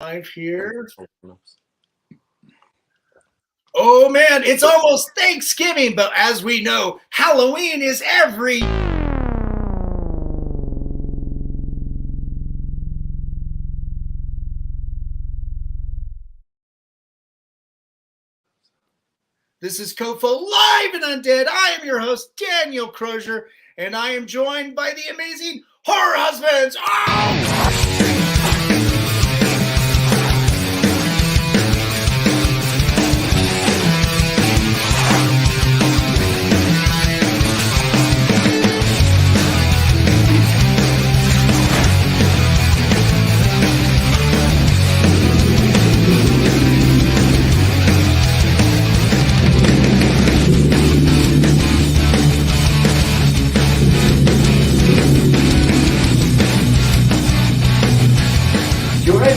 Live here. Oh man, it's almost Thanksgiving, but as we know, Halloween is every. This is COFOH Live Undead. I am your host, Daniel Crosier, and I am joined by the amazing Horror Husbands. Oh!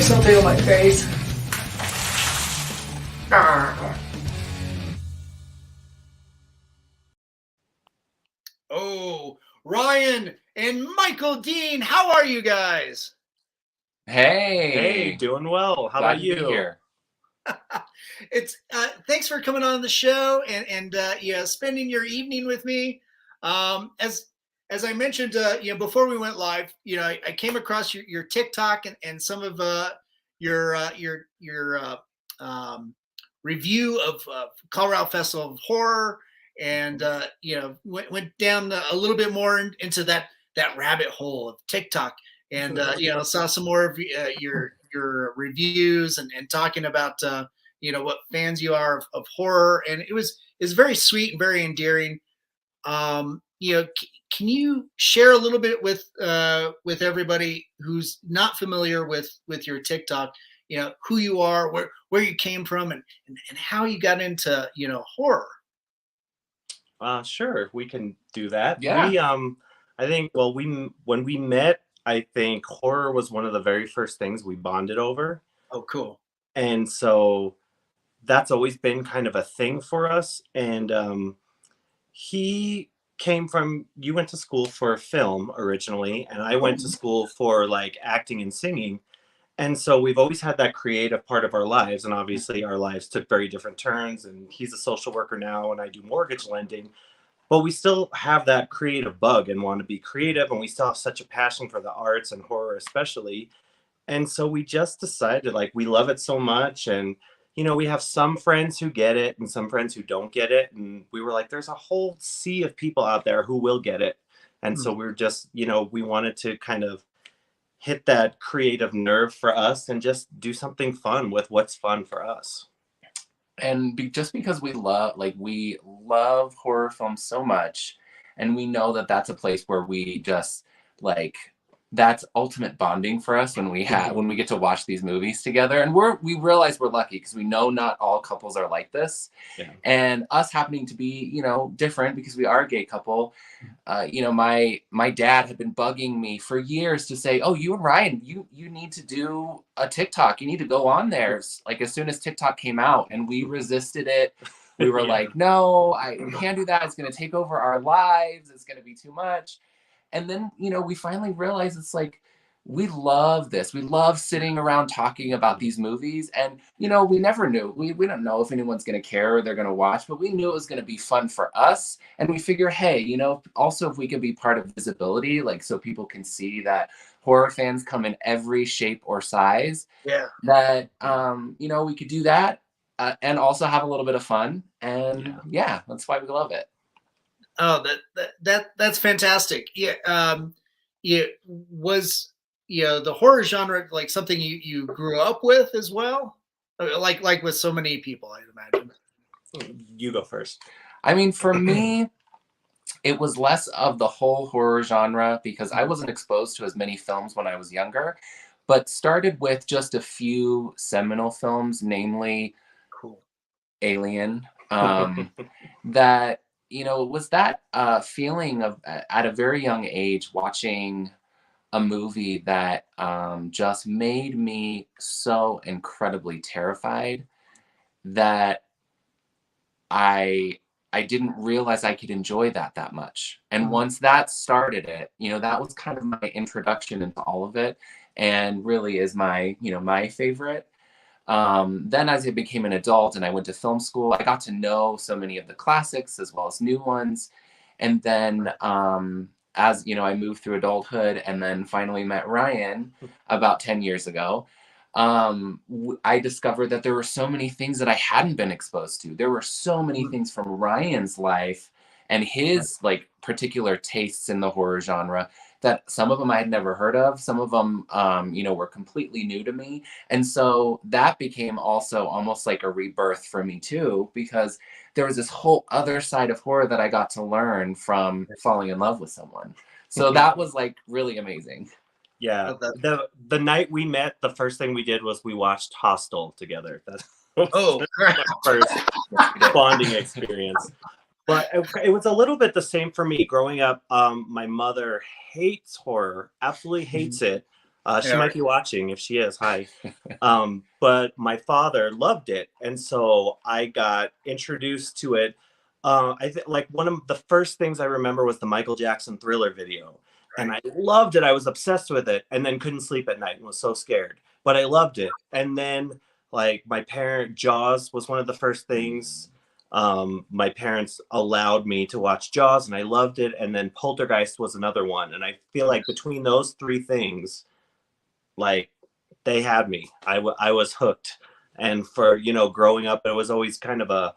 Something on my face. Oh, Ryan and Michael Dean, how are you guys? Hey, doing well. How glad about you? To be here. It's thanks for coming on the show and spending your evening with me. As I mentioned, before we went live, I came across your TikTok and some of your review of Colorado Festival of Horror, and went down a little bit more into that rabbit hole of TikTok, and saw some more of your reviews and talking about what fans you are of horror, and it's very sweet and very endearing. Can you share a little bit with everybody who's not familiar with your TikTok, who you are, where you came from, and how you got into horror? Sure, we can do that. Yeah. We I think when we met, I think horror was one of the very first things we bonded over. Oh, cool. And so that's always been kind of a thing for us. And you went to school for film originally, and I went to school for like acting and singing. And so we've always had that creative part of our lives, and obviously our lives took very different turns, and he's a social worker now and I do mortgage lending, but we still have that creative bug and want to be creative, and we still have such a passion for the arts and horror especially. And so we just decided, like, we love it so much, and we have some friends who get it and some friends who don't get it, and we were like, there's a whole sea of people out there who will get it. And so we're just, we wanted to kind of hit that creative nerve for us and just do something fun with what's fun for us. And just because we love horror films so much, and we know that that's a place where we just that's ultimate bonding for us when we get to watch these movies together. And we realize we're lucky because we know not all couples are like this. Yeah. And us happening to be, different because we are a gay couple. My dad had been bugging me for years to say, oh, you and Ryan, you need to do a TikTok. You need to go on there. Like as soon as TikTok came out, and we resisted it. We were like, no, I can't do that. It's going to take over our lives. It's going to be too much. And then, we finally realized it's like, we love this. We love sitting around talking about these movies. And, we never knew. We don't know if anyone's going to care or they're going to watch, but we knew it was going to be fun for us. And we figure, hey, also if we can be part of visibility, like so people can see that horror fans come in every shape or size. Yeah. That, we could do that and also have a little bit of fun. And yeah that's why we love it. Oh, that's fantastic. Yeah. It was, the horror genre, like something you grew up with as well, like with so many people, I'd imagine. You go first. I mean, for me, it was less of the whole horror genre because I wasn't exposed to as many films when I was younger, but started with just a few seminal films, namely Alien, that, it was that feeling of at a very young age watching a movie that just made me so incredibly terrified that I didn't realize I could enjoy that much. And once that started it, that was kind of my introduction into all of it. and really is my, my favorite. Then as I became an adult and I went to film school, I got to know so many of the classics as well as new ones. And then as I moved through adulthood and then finally met Ryan about 10 years ago, I discovered that there were so many things that I hadn't been exposed to. There were so many things from Ryan's life and his like particular tastes in the horror genre that some of them I had never heard of. Some of them, were completely new to me. And so that became also almost like a rebirth for me too, because there was this whole other side of horror that I got to learn from falling in love with someone. So that was like really amazing. Yeah. The night we met, the first thing we did was we watched Hostel together. That's my first bonding experience. But it was a little bit the same for me. Growing up, my mother hates horror, absolutely hates it. She might be watching. If she is, hi. But my father loved it. And so I got introduced to it. I think like one of the first things I remember was the Michael Jackson Thriller video. And I loved it. I was obsessed with it and then couldn't sleep at night and was so scared. But I loved it. And then like Jaws was one of the first things. My parents allowed me to watch Jaws and I loved it. And then Poltergeist was another one. And I feel like between those three things, like they had me. I was hooked. And for, growing up, it was always kind of a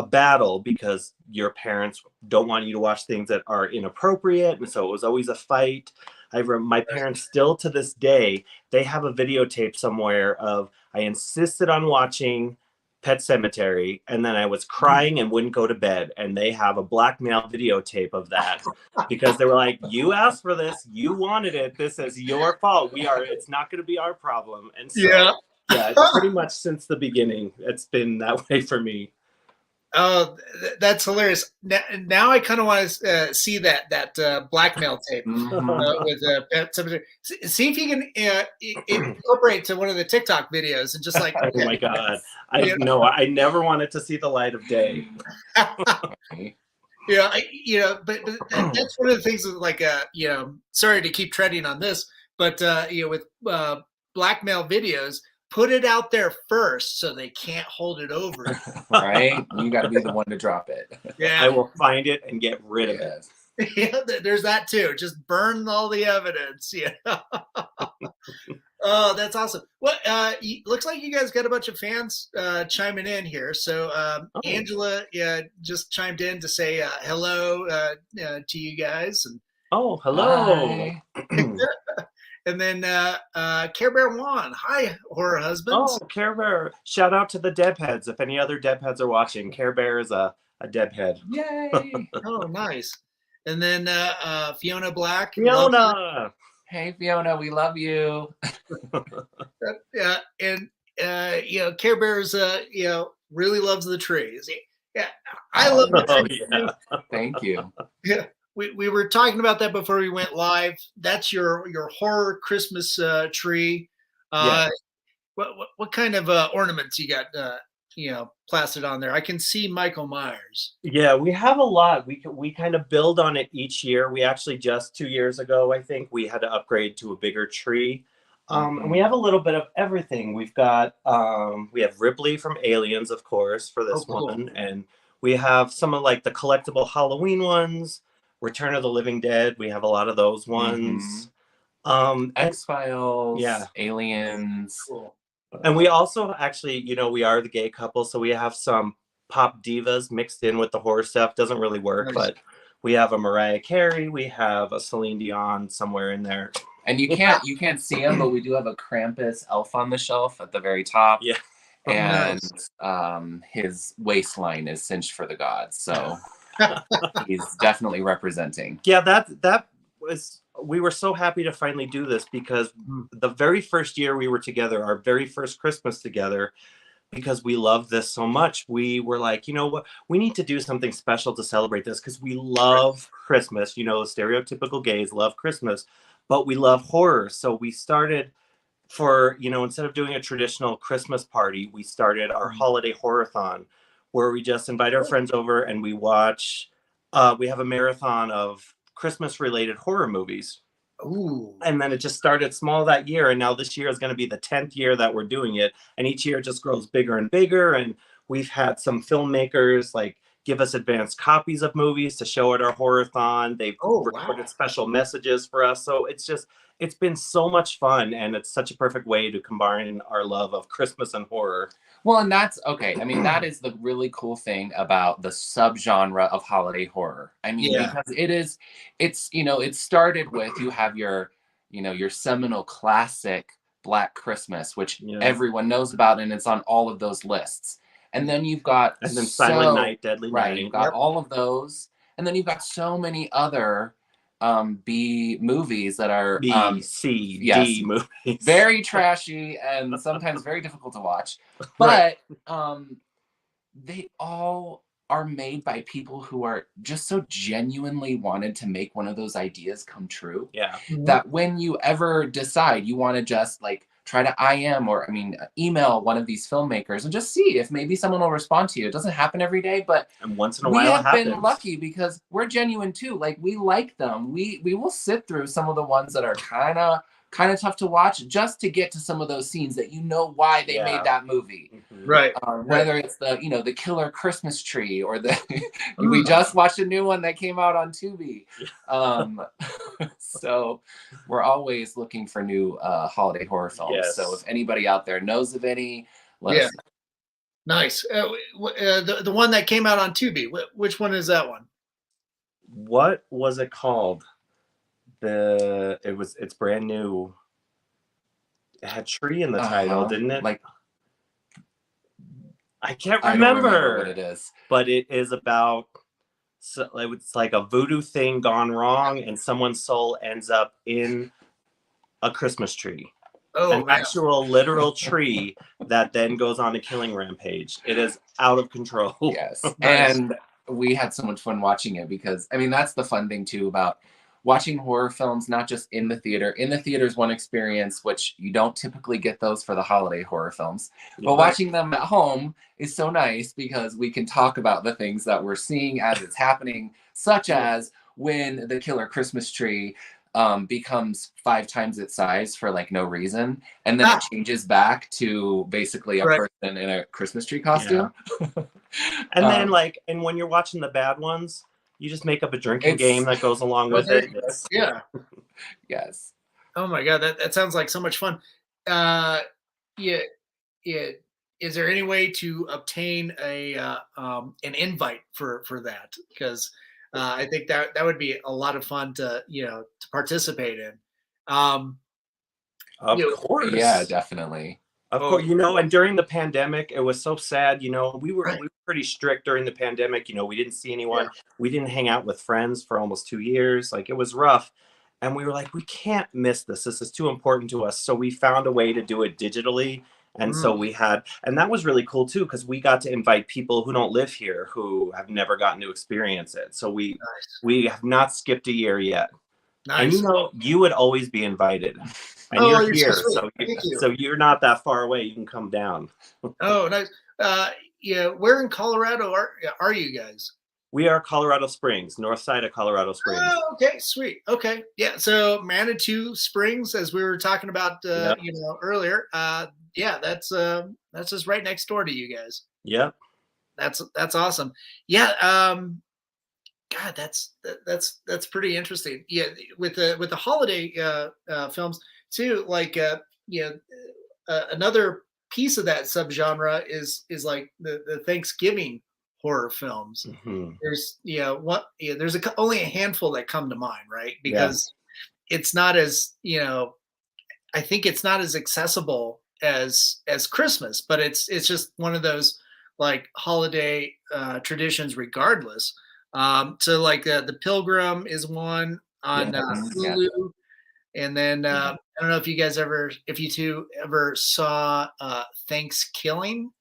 battle because your parents don't want you to watch things that are inappropriate. And so it was always a fight. My parents still to this day, they have a videotape somewhere of I insisted on watching Pet Sematary, and then I was crying and wouldn't go to bed. And they have a blackmail videotape of that because they were like, you asked for this, you wanted it, this is your fault. It's not going to be our problem. And so, yeah, it's pretty much since the beginning, it's been that way for me. Oh, that's hilarious. Now I kind of want to see that blackmail tape with Pet Sematary. See if you can incorporate to one of the TikTok videos and just like. Oh my God! I never wanted to see the light of day. But that's one of the things with like sorry to keep treading on this, but with blackmail videos. Put it out there first so they can't hold it over. Right? You got to be the one to drop it. Yeah. I will find it and get rid of it. Yeah, there's that too. Just burn all the evidence. Yeah. Oh, that's awesome. Well, looks like you guys got a bunch of fans chiming in here. So Angela just chimed in to say hello to you guys. And hello. And then Care Bear Juan. Hi, horror husbands. Oh, Care Bear. Shout out to the Debheads. If any other Debheads are watching, Care Bear is a Debhead. Yay. Oh, nice. And then Fiona Black. Fiona. Hey, Fiona, we love you. And Care Bear's really loves the trees. Yeah, I love the trees. Yeah. Thank you. Yeah. We were talking about that before we went live. That's your horror Christmas tree. What kind of ornaments you got plastered on there? I can see Michael Myers. Yeah, we have a lot. We kind of build on it each year. We actually just 2 years ago, I think, we had to upgrade to a bigger tree. And we have a little bit of everything. We have Ripley from Aliens, of course, for this one, and we have some of like the collectible Halloween ones. Return of the Living Dead, we have a lot of those ones. X-Files, Aliens. Cool. And we also actually, we are the gay couple, so we have some pop divas mixed in with the horror stuff. Doesn't really work, but we have a Mariah Carey, we have a Celine Dion somewhere in there. And you can't see him, but we do have a Krampus elf on the shelf at the very top. Yeah. And his waistline is cinched for the gods, so he's definitely representing. Yeah, that was, we were so happy to finally do this because the very first year we were together, our very first Christmas together, because we love this so much, we were like, you know what, we need to do something special to celebrate this because we love Christmas. Stereotypical gays love Christmas, but we love horror. So we started instead of doing a traditional Christmas party, we started our holiday horror-thon, where we just invite our friends over and we watch, we have a marathon of Christmas-related horror movies. Ooh. And then it just started small that year, and now this year is going to be the 10th year that we're doing it, and each year it just grows bigger and bigger. And we've had some filmmakers like give us advanced copies of movies to show at our horror-thon. They've recorded special messages for us, so it's been so much fun, and it's such a perfect way to combine our love of Christmas and horror. Well, and that's okay. I mean, that is the really cool thing about the subgenre of holiday horror. I mean, because it's it started with, you have your your seminal classic Black Christmas, which everyone knows about, and it's on all of those lists. And then you've got Silent Night, Deadly Night. You've got all of those, and then you've got so many other B movies that are B, C, D movies. Very trashy and sometimes very difficult to watch. But they all are made by people who are just so genuinely wanted to make one of those ideas come true. Yeah. That when you ever decide you want to just like try to email one of these filmmakers and just see if maybe someone will respond to you. It doesn't happen every day, but once in a while we have been lucky because we're genuine too. Like, we like them. We will sit through some of the ones that are kind of tough to watch just to get to some of those scenes that why they made that movie. Right. Whether it's the the killer Christmas tree, or the we just watched a new one that came out on Tubi. So we're always looking for new holiday horror films. Yes. So if anybody out there knows of any, let us know. Nice. The one that came out on Tubi, which one is that one? What was it called? It's brand new. It had tree in the title, didn't it? Like, I can't I remember. don't remember what it is. But it is about, it's like a voodoo thing gone wrong, and someone's soul ends up in a Christmas tree. An actual literal tree that then goes on a killing rampage. It is out of control. Yes. And we had so much fun watching it because, I mean, that's the fun thing too about watching horror films, not just in the theater. In the theater is one experience, which you don't typically get those for the holiday horror films. But watching them at home is so nice because we can talk about the things that we're seeing as it's happening, such as when the killer Christmas tree becomes 5 times its size for like no reason, and then it changes back to basically a person in a Christmas tree costume. And then and when you're watching the bad ones, you just make up a drinking game that goes along with it. Yes. Oh my God, that sounds like so much fun. Is there any way to obtain an invite for that? Because I think that would be a lot of fun to participate in. Of course. Yeah, definitely. Of course, and during the pandemic, it was so sad. We were pretty strict during the pandemic. We didn't see anyone. We didn't hang out with friends for almost 2 years. Like, it was rough. And we were like, we can't miss this. This is too important to us. So we found a way to do it digitally. And so and that was really cool too, because we got to invite people who don't live here, who have never gotten to experience it. So we have not skipped a year yet. Nice. And you would always be invited. And you're here, so you're not that far away. You can come down. Oh, nice. Where in Colorado are you guys? We are Colorado Springs, north side of Colorado Springs. Oh, okay, sweet. Okay, yeah. So Manitou Springs, as we were talking about, earlier. That's just right next door to you guys. Yep. That's awesome. Yeah. God, that's pretty interesting. Yeah, with the holiday films too. Like, another piece of that subgenre is like the Thanksgiving horror films. There's there's only a handful that come to mind, right? Because it's not as I think it's not as accessible as Christmas, but it's just one of those like holiday traditions regardless. So like the Pilgrim is one on Hulu, and then I don't know if you two ever saw Thanksgiving.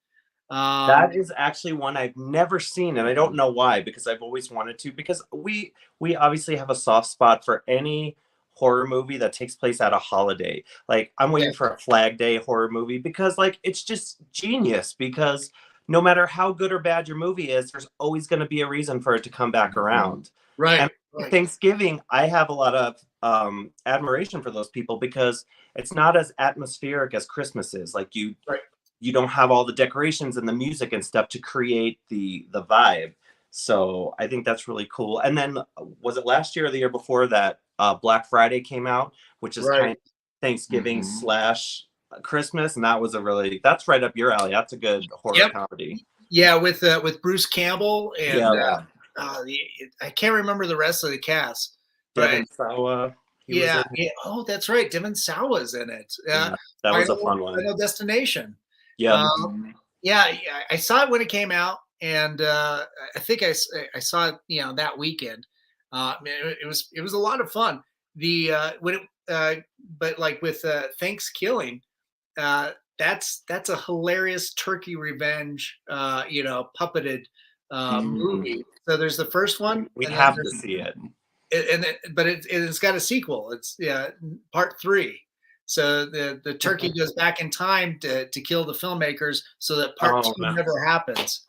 That is actually one I've never seen, and I don't know why, because I've always wanted to, because we obviously have a soft spot for any horror movie that takes place at a holiday. Like, I'm waiting for a Flag Day horror movie, because like it's just genius, because no matter how good or bad your movie is, there's always going to be a reason for it to come back around. Right. And Thanksgiving, I have a lot of admiration for those people, because it's not as atmospheric as Christmas is. Like Right. you don't have all the decorations and the music and stuff to create the vibe. So I think that's really cool. And then was it last year or the year before that Black Friday came out, which is kind of Thanksgiving slash Christmas, and that's right up your alley. That's a good horror comedy. Yeah, with Bruce Campbell and Yeah. I can't remember the rest of the cast. Devin Sawa. Yeah. Oh, that's right. Devin Sawa's in it. Yeah, that was a fun one. Final Destination. Yeah. Yeah, I saw it when it came out, and I think I saw it, that weekend. It was a lot of fun. But like with Thanksgiving, that's a hilarious turkey revenge, puppeted movie. So there's the first one. We have to see it. But it's got a sequel. It's part 3. So the turkey goes back in time to kill the filmmakers, so that part 2 never happens.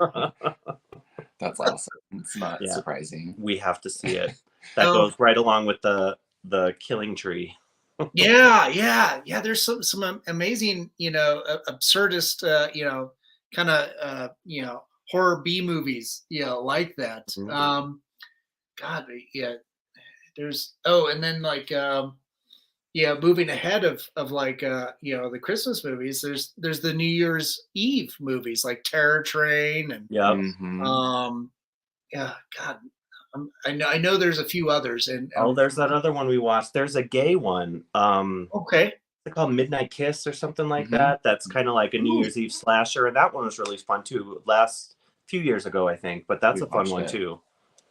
That's awesome. It's not surprising. We have to see it. That goes right along with the killing tree. Yeah. There's some amazing, absurdist, kind of, horror B movies, like that. God, yeah. There's and then like moving ahead of like the Christmas movies, there's the New Year's Eve movies like Terror Train and God, I know there's a few others, and there's that other one we watched. There's a gay one. Okay. It's called Midnight Kiss or something like that. That's kind of like a New Year's Eve slasher, and that one was really fun too. Last few years ago, I think, but that's a fun one too.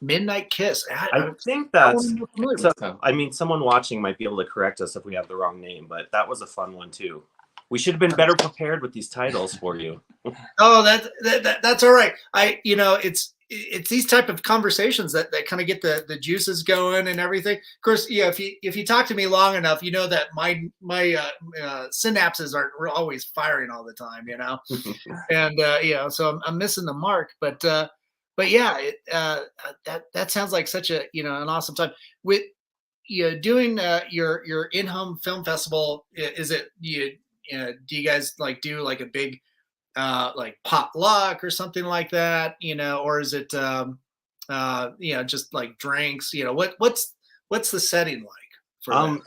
Midnight Kiss. I think that's. I mean, someone watching might be able to correct us if we have the wrong name, but that was a fun one too. We should have been better prepared with these titles for you. Oh, that's all right. It's these type of conversations that kind of get the juices going and everything. Of course, if you talk to me long enough, you know that my synapses aren't always firing all the time, and so I'm missing the mark. But yeah, that sounds like such a an awesome time with doing your in-home film festival. Is it do you guys like do like a big like potluck or something like that, or is it just like drinks? What's the setting like for that?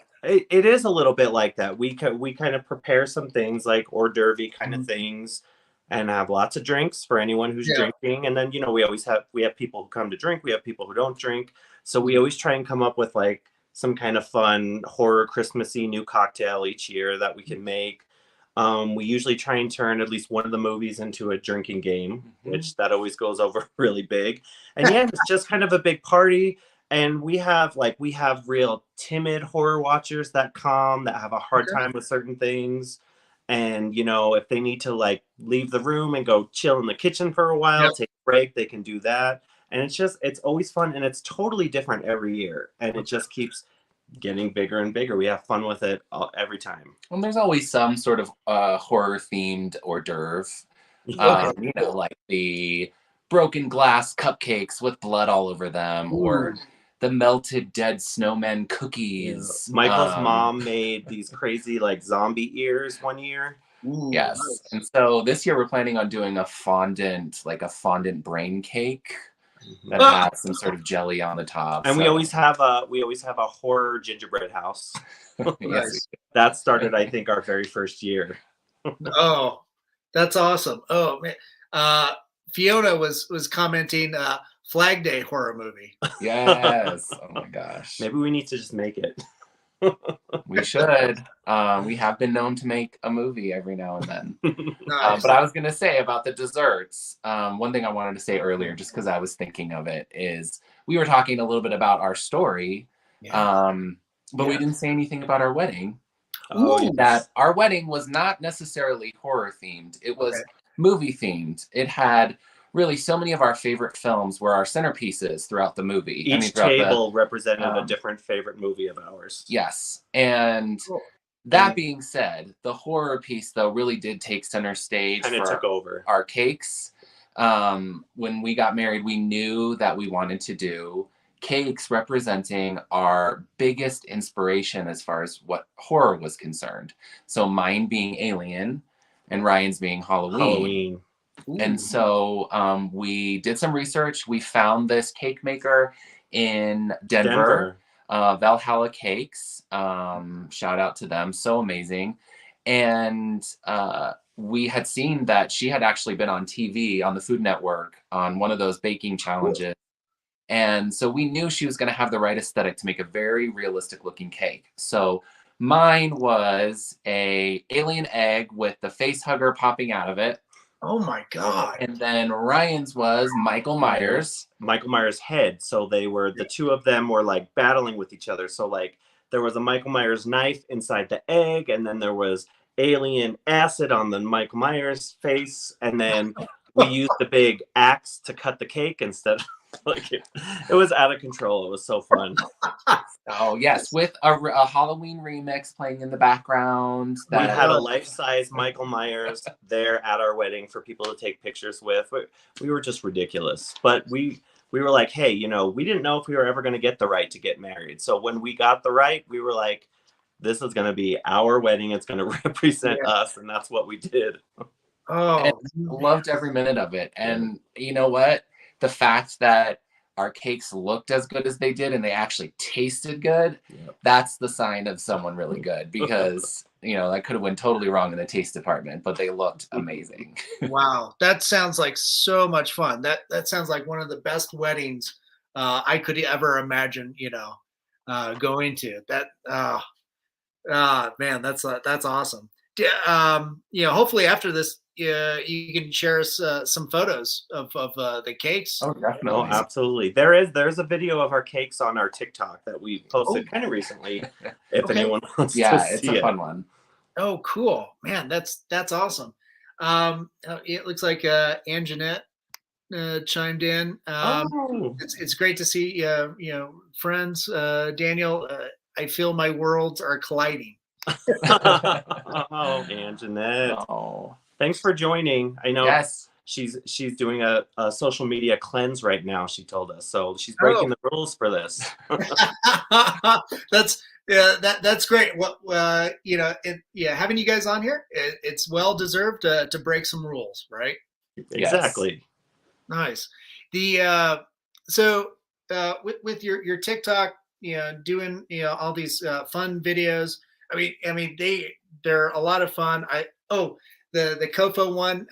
It is a little bit like that. We kind of prepare some things like hors d'oeuvre kind of things, and have lots of drinks for anyone who's drinking. And then we have people who come to drink, we have people who don't drink, so we always try and come up with like some kind of fun horror Christmassy new cocktail each year that we can make. We usually try and turn at least one of the movies into a drinking game, which that always goes over really big. And it's just kind of a big party. And we have real timid horror watchers that have a hard time with certain things. And, if they need to like leave the room and go chill in the kitchen for a while, take a break, they can do that. And it's always fun, and it's totally different every year. And it just keeps getting bigger and bigger. We have fun with it every time. Well, there's always some sort of horror themed hors d'oeuvre, like the broken glass cupcakes with blood all over them, or the melted dead snowmen cookies. Michael's mom made these crazy like zombie ears one year. Yes. Nice. And so this year we're planning on doing a fondant brain cake that has some sort of jelly on the top. And we always have a horror gingerbread house. Nice. That started, I think, our very first year. Oh, that's awesome. Oh man. Fiona was commenting Flag Day horror movie. Yes. Oh my gosh. Maybe we need to just make it. We should. We have been known to make a movie every now and then. Nice. But I was going to say about the desserts, one thing I wanted to say earlier, just because I was thinking of it, is we were talking a little bit about our story, but we didn't say anything about our wedding. That our wedding was not necessarily horror themed. It was movie themed. It had really so many of our favorite films were our centerpieces throughout the movie. Each table represented a different favorite movie of ours. Yes. And that being said, the horror piece, though, really did take center stage. And it took over. Our cakes. When we got married, we knew that we wanted to do cakes representing our biggest inspiration as far as what horror was concerned. So mine being Alien and Ryan's being Halloween. And so we did some research. We found this cake maker in Denver. Valhalla Cakes. Shout out to them. So amazing. And we had seen that she had actually been on TV on the Food Network on one of those baking challenges. And so we knew she was going to have the right aesthetic to make a very realistic looking cake. So mine was a alien egg with the face hugger popping out of it. Oh my God. And then Ryan's was Michael Myers. Michael Myers' head. So they were, the two of them were like battling with each other. So like there was a Michael Myers knife inside the egg, and then there was alien acid on the Michael Myers face. And then we used the big axe to cut the cake instead of like it was out of control. It was so fun. Oh yes, with a Halloween remix playing in the background. We had a life-size Michael Myers there at our wedding for people to take pictures with. We were just ridiculous, but we were like, hey, you know, we didn't know if we were ever going to get the right to get married. So when we got the right, we were like, this is going to be our wedding. It's going to represent us, and that's what we did. Oh, and loved every minute of it. And you know what? The fact that our cakes looked as good as they did and they actually tasted good, that's the sign of someone really good, because you know, that could have went totally wrong in the taste department, but they looked amazing. Wow, that sounds like so much fun. That sounds like one of the best weddings I could ever imagine, you know, going to. That man, that's awesome. You know, hopefully after this, you can share us some photos of the cakes. Oh, definitely. Oh, absolutely. There's a video of our cakes on our TikTok that we posted kind of recently. If anyone wants to see it's a fun one. Oh, cool, man. That's awesome. It looks like Ann Jeanette chimed in. It's great to see you know, friends. Daniel, I feel my worlds are colliding. Oh, Ann Jeanette. Oh. Thanks for joining. I know she's doing a social media cleanse right now, she told us. So she's breaking the rules for this. That's great. What you know, having you guys on here, it's well deserved to break some rules, right? Exactly. Nice. The so with your TikTok, you know, doing, you know, all these fun videos. I mean they're a lot of fun. The COFOH one,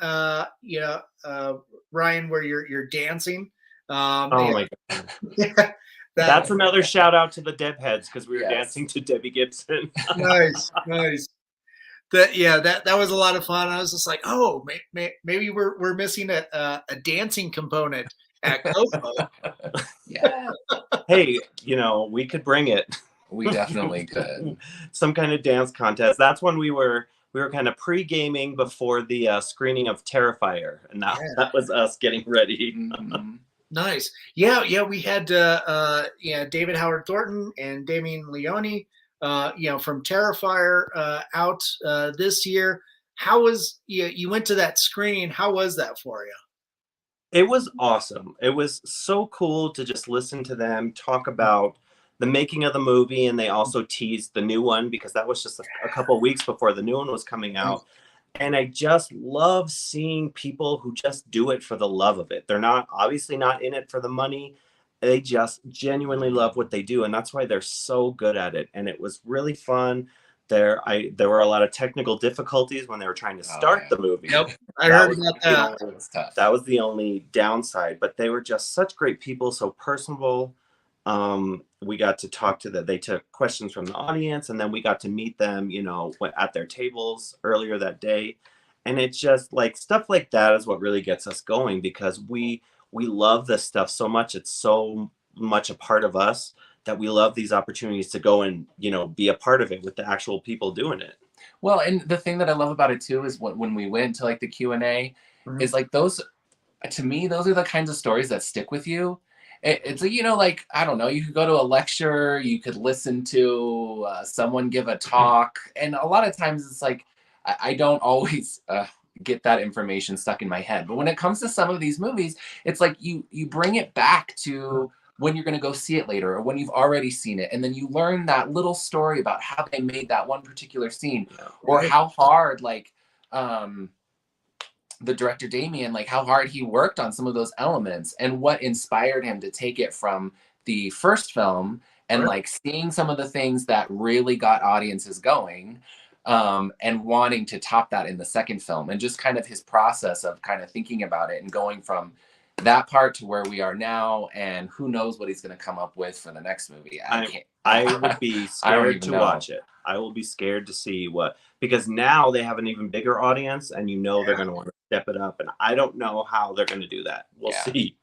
you know, Ryan, where you're dancing. My God. That's another shout out to the Deb heads, because we were dancing to Debbie Gibson. Nice. That was a lot of fun. I was just like, oh, maybe we're missing a dancing component at COFOH. Hey, you know, we could bring it. We definitely could. Some kind of dance contest. That's when we were kind of pre-gaming before the screening of Terrifier, and that was us getting ready. Nice. Yeah. We had David Howard Thornton and Damien Leone, you know, from Terrifier out this year. How was you went to that screening? How was that for you? It was awesome. It was so cool to just listen to them talk about the making of the movie, and they also teased the new one, because that was just a couple weeks before the new one was coming out. And I just love seeing people who just do it for the love of it. They're obviously not in it for the money. They just genuinely love what they do, and that's why they're so good at it. And it was really fun. There were a lot of technical difficulties when they were trying to start the movie. Yep, I heard about that. That was the only downside, but they were just such great people, so personable. We got to talk to they took questions from the audience, and then we got to meet them, you know, at their tables earlier that day. And it's just like stuff like that is what really gets us going, because we love this stuff so much. It's so much a part of us that we love these opportunities to go and, you know, be a part of it with the actual people doing it. Well, and the thing that I love about it too is when we went to like the Q&A, is like those, to me, those are the kinds of stories that stick with you. It's like, you know, like, I don't know, you could go to a lecture, you could listen to someone give a talk. And a lot of times it's like, I don't always get that information stuck in my head. But when it comes to some of these movies, it's like you bring it back to when you're going to go see it later or when you've already seen it. And then you learn that little story about how they made that one particular scene, or how hard, like, the director Damien, like how hard he worked on some of those elements and what inspired him to take it from the first film and like seeing some of the things that really got audiences going, and wanting to top that in the second film, and just kind of his process of kind of thinking about it and going from that part to where we are now, and who knows what he's going to come up with for the next movie. I would be scared to know. watch it. I will be scared to see what, because now they have an even bigger audience, and they're going to want to step it up, and I don't know how they're going to do that. We'll see.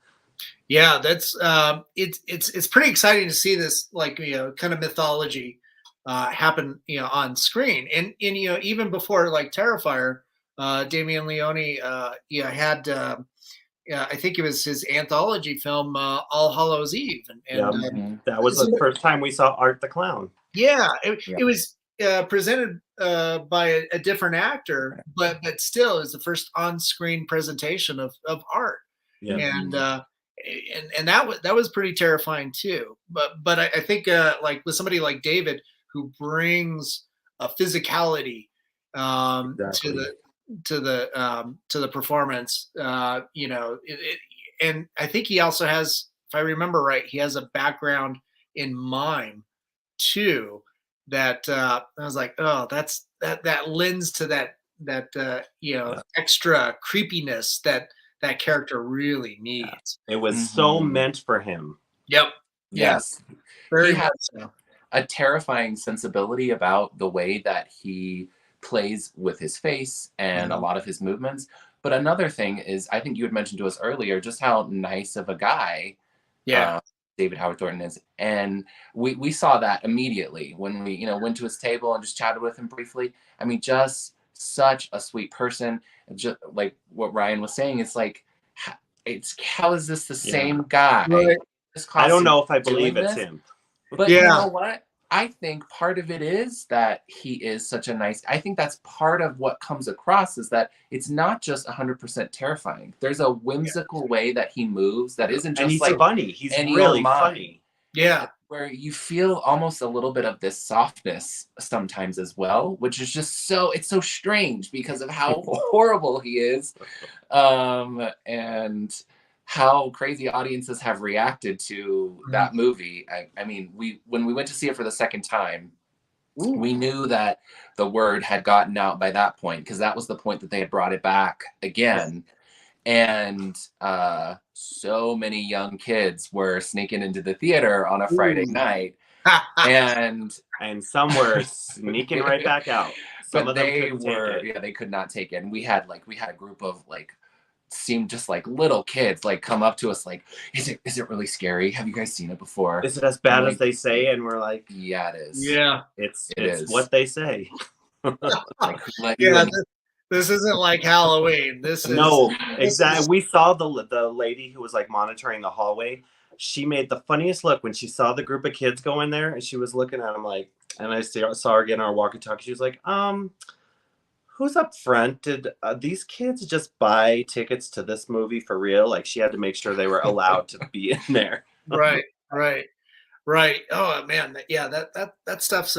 Yeah, that's it's pretty exciting to see this, like, kind of mythology happen, on screen, and even before like Terrifier, Damien Leone had I think it was his anthology film, All Hallows Eve, and that was the first time we saw Art the Clown. Yeah, it was presented by a different actor, but still is the first on-screen presentation of art. Yeah. And that was pretty terrifying too. But I think like with somebody like David, who brings a physicality to the performance, and I think he also has, if I remember right, he has a background in mime too, that I was like, oh, that lends to that extra creepiness that character really needs. It was so meant for him. Yep. Yes. Very he has so. A terrifying sensibility about the way that he plays with his face and a lot of his movements. But another thing is, I think you had mentioned to us earlier just how nice of a guy David Howard Thornton is. And we saw that immediately when we, went to his table and just chatted with him briefly. I mean, just such a sweet person. Just like what Ryan was saying, it's like, how is this the same guy? Right. I don't know if I believe it's him. But you know what? I think part of it is that he is such a nice, I think that's part of what comes across, is that it's not just 100% terrifying. There's a whimsical way that he moves that isn't just, and he's like funny. He's really funny. Yeah. Where you feel almost a little bit of this softness sometimes as well, which is just it's so strange because of how horrible he is. And how crazy audiences have reacted to that movie. I mean, when we went to see it for the second time, we knew that the word had gotten out by that point, because that was the point that they had brought it back again. And so many young kids were sneaking into the theater on a Friday night, and some were sneaking right back out. Some of them they could not take it. And we had a group of seemed just like little kids come up to us like, is it really scary? Have you guys seen it before? Is it as bad as they say? And we're like, yeah, it is. Yeah, it's what they say. This isn't like Halloween. This is exactly. We saw the lady who was monitoring the hallway. She made the funniest look when she saw the group of kids go in there, and she was looking at them and I saw her get on our walkie-talkie. She was like, who's up front? Did these kids just buy tickets to this movie for real? She had to make sure they were allowed to be in there. Right. Oh man, that stuff's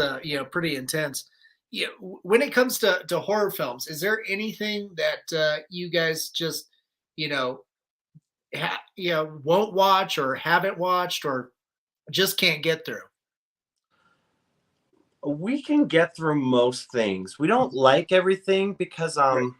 pretty intense. Yeah, when it comes to horror films, is there anything that you guys just won't watch or haven't watched or just can't get through? We can get through most things. We don't like everything because I'm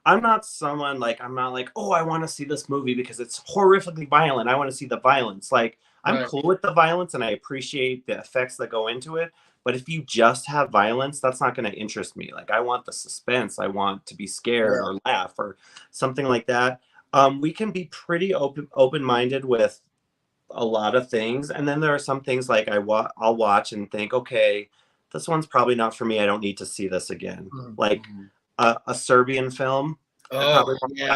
not someone I'm not like, oh, I want to see this movie because it's horrifically violent. I want to see the violence. I'm cool with the violence and I appreciate the effects that go into it. But if you just have violence, that's not going to interest me. I want the suspense. I want to be scared or laugh or something like that. We can be pretty open-minded with a lot of things. And then there are some things I'll watch and think, okay, this one's probably not for me. I don't need to see this again. A Serbian film. I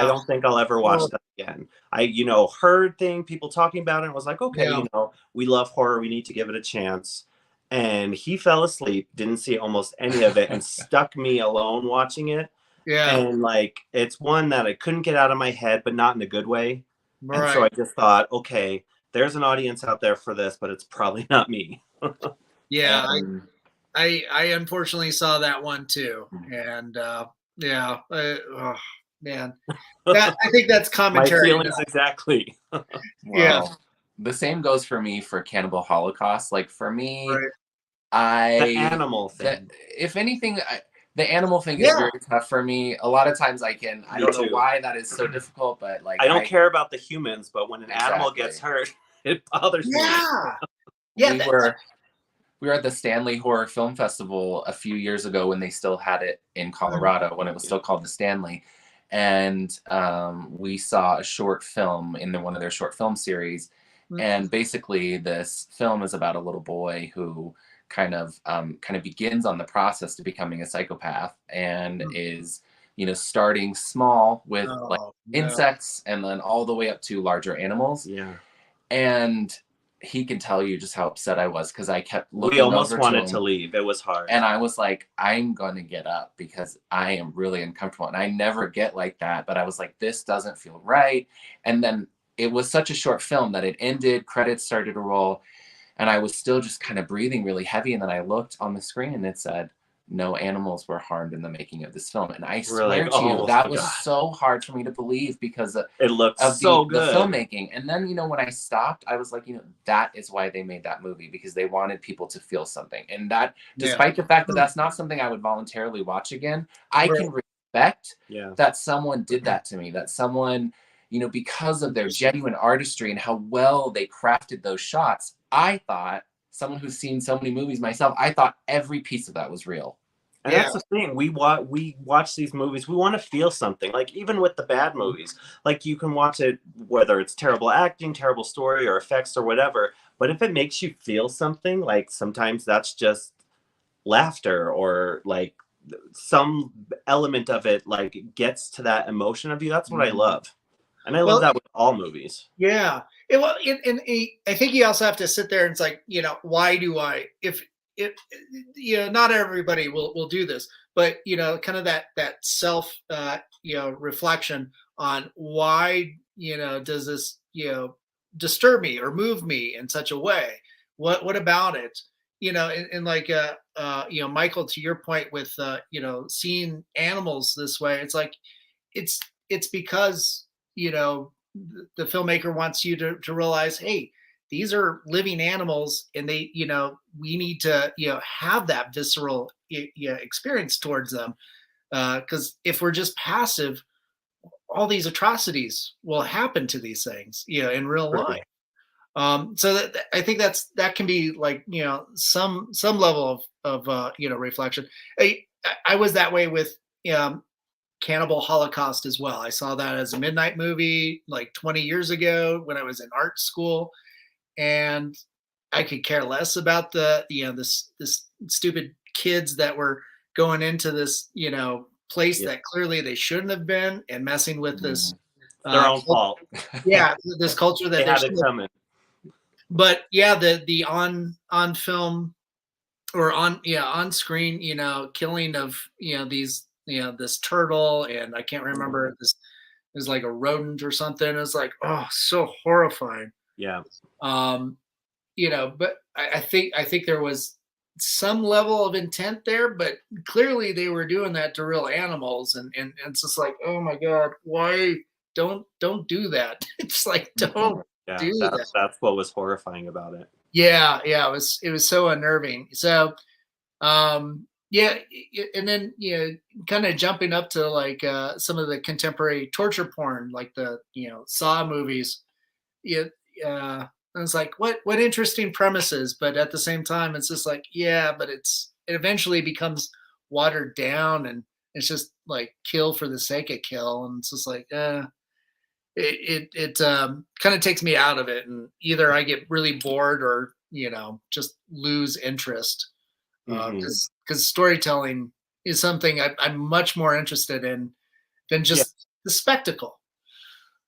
don't think I'll ever watch that again. I heard people talking about it and was like, okay, we love horror. We need to give it a chance. And he fell asleep, didn't see almost any of it, and stuck me alone watching it. Yeah. And it's one that I couldn't get out of my head, but not in a good way. Right. And so I just thought, okay, there's an audience out there for this, but it's probably not me. Yeah, And I unfortunately saw that one too, and yeah, oh, man, that I think that's My commentary. feelings exactly. Yeah. well, the same goes for me for Cannibal Holocaust. Like for me, Right. The animal thing. if anything, the animal thing is Yeah. very tough for me. A lot of times I Me don't know too. why that is so difficult, but like I don't care about the humans, but when an animal Exactly. gets hurt, it bothers me. Yeah. Yeah. We were at the Stanley Horror Film Festival a few years ago when they still had it in Colorado, when it was still called the Stanley. And we saw a short film in one of their short film series. And basically this film is about a little boy who kind of begins on the process to becoming a psychopath and is, starting small with like insects and then all the way up to larger animals. Yeah. And he can tell you just how upset I was because I kept looking. We almost over wanted to to leave. It was hard. And I was like, I'm going to get up because I am really uncomfortable. And I never get like that. But I was like, this doesn't feel right. And then it was such a short film that it ended, credits started to roll. And I was still just kind of breathing really heavy. And then I looked on the screen and it said, no animals were harmed in the making of this film. And I swear to you, that was so hard for me to believe because it looked of so the good. filmmaking. And then, when I stopped, I was like, that is why they made that movie, because they wanted people to feel something. And that, despite the fact that that's not something I would voluntarily watch again, I can respect that someone did that to me, that someone, because of their genuine artistry and how well they crafted those shots. I thought, someone who's seen so many movies myself, I thought every piece of that was real. And that's the thing. We watch these movies. We want to feel something. Like even with the bad movies, like you can watch it whether it's terrible acting, terrible story, or effects or whatever. But if it makes you feel something, like sometimes that's just laughter or like some element of it, like gets to that emotion of you. That's what I love, and I love that with all movies. Yeah. I think you also have to sit there and it's like, why do I, if not everybody will do this, but kind of that self reflection on why does this disturb me or move me in such a way? What about it? And like Michael, to your point with seeing animals this way, it's like it's because the filmmaker wants you to realize, hey, these are living animals and they, we need to, have that visceral experience towards them. Because if we're just passive, all these atrocities will happen to these things, in real life. So that, I think that can be like, some level of reflection. I was that way with, Cannibal Holocaust as well. I saw that as a midnight movie like 20 years ago when I was in art school, and I could care less about this stupid kids that were going into this place that clearly they shouldn't have been and messing with this their own fault. This culture that they had it coming. But the on film or on screen killing of these this turtle, and I can't remember this. It was like a rodent or something. It was like, oh, so horrifying. Yeah. But I think there was some level of intent there, but clearly they were doing that to real animals, and it's just like, oh my God, why don't do that? It's like, don't do that. That's what was horrifying about it. Yeah, it was so unnerving. So, and then kind of jumping up to like some of the contemporary torture porn, like the Saw movies. And it's like, what interesting premises, but at the same time, it's just like, but it eventually becomes watered down, and it's just like kill for the sake of kill, and it's just like, it kind of takes me out of it, and either I get really bored or just lose interest. Because storytelling is something I'm much more interested in than just the spectacle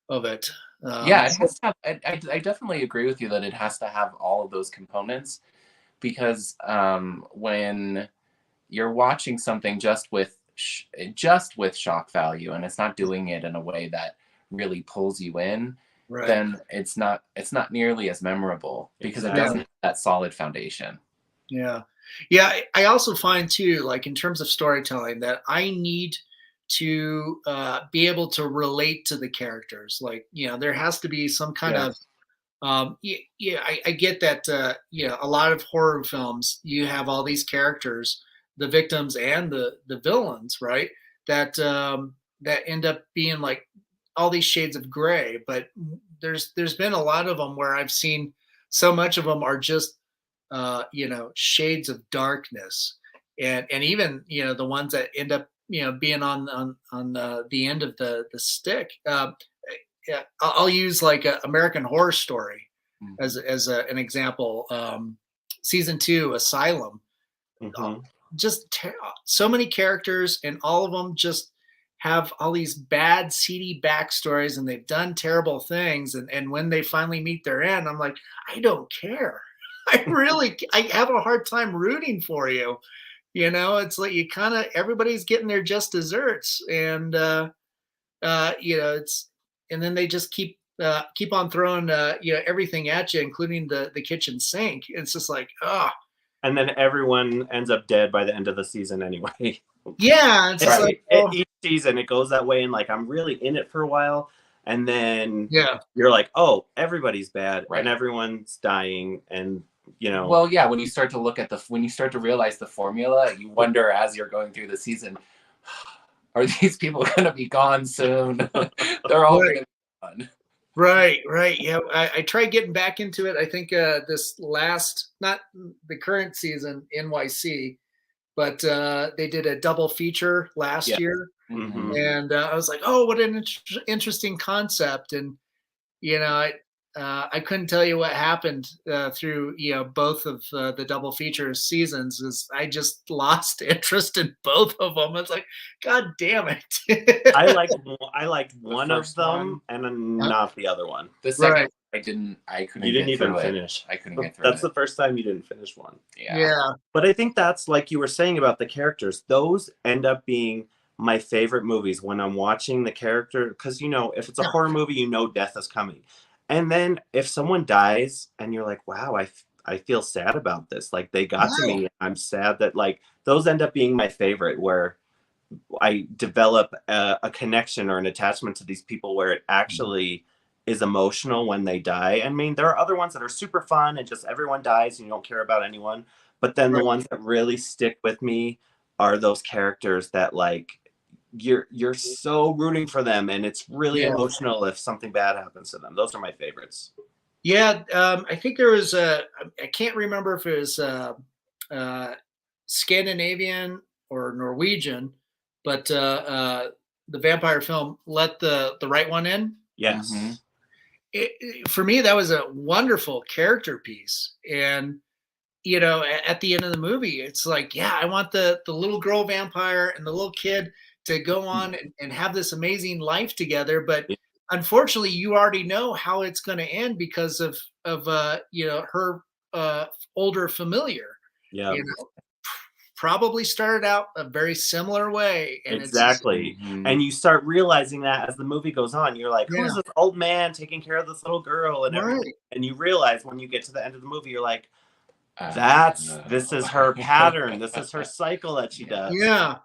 of it. It has to have, I definitely agree with you that it has to have all of those components, because when you're watching something just with shock value and it's not doing it in a way that really pulls you in, Right. then it's not nearly as memorable because it Exactly. doesn't have that solid foundation. Yeah. Yeah. I also find too, like in terms of storytelling, that I need to be able to relate to the characters. Like, there has to be some kind of, Yes. yeah, I get that, a lot of horror films, you have all these characters, the victims and the villains, right? That end up being like all these shades of gray. But there's been a lot of them where I've seen so much of them are just shades of darkness, and even the ones that end up being on the end of the stick. Yeah, I'll use like American Horror Story as an example. Season 2, Asylum. Mhm. Just so many characters, and all of them just have all these bad, seedy backstories, and they've done terrible things. And when they finally meet their end, I'm like, I don't care. I have a hard time rooting for you. It's like you kind of everybody's getting their just desserts, and it's and then they just keep on throwing everything at you, including the kitchen sink. It's just like, oh And then everyone ends up dead by the end of the season anyway. yeah, it's just like, oh, Each season it goes that way, and like I'm really in it for a while, and then yeah, you're like, oh, everybody's bad, Right. and everyone's dying, and Well, yeah, when you start to realize the formula, you wonder as you're going through the season, are these people going to be gone soon? They're all Right. going to be gone. right. Yeah, I tried getting back into it. I think this last, not the current season, NYC, but they did a double feature last Yeah. year, Mhm. and I was like, oh, what an interesting concept. And I couldn't tell you what happened through both of the double feature seasons. Is I just lost interest in both of them. It's like, God damn it! I liked one of first them, one. and Huh? not the other one. The second, Right. I couldn't You didn't get even through it. finish. I couldn't get through That's it. the first time you didn't finish one. Yeah, But I think that's like you were saying about the characters. Those end up being my favorite movies when I'm watching the character, because if it's a Yeah. horror movie, death is coming. And then if someone dies and you're like, wow, I feel sad about this. Like they got to Right. me. I'm sad that like those end up being my favorite, where I develop a connection or an attachment to these people where it actually is emotional when they die. I mean, there are other ones that are super fun and just everyone dies and you don't care about anyone. But then the Right. ones that really stick with me are those characters that like you're so rooting for them, and it's really Yeah. emotional if something bad happens to them. Those are my favorites. Yeah, I think there was I can't remember if it was uh, Scandinavian or Norwegian, but the vampire film Let the Right One In. Yes. Mhm. For me, that was a wonderful character piece, and at the end of the movie, it's like, yeah, I want the little girl vampire and the little kid to go on and have this amazing life together. But Yeah. unfortunately, you already know how it's going to end because of her older familiar. Yeah. You know, probably started out a very similar way, and Exactly. Mhm. And you start realizing that as the movie goes on, you're like, Yeah. who's this old man taking care of this little girl and everything? Right. And you realize when you get to the end of the movie, you're like, Uh, this is her pattern. This is her cycle that she does. Yeah,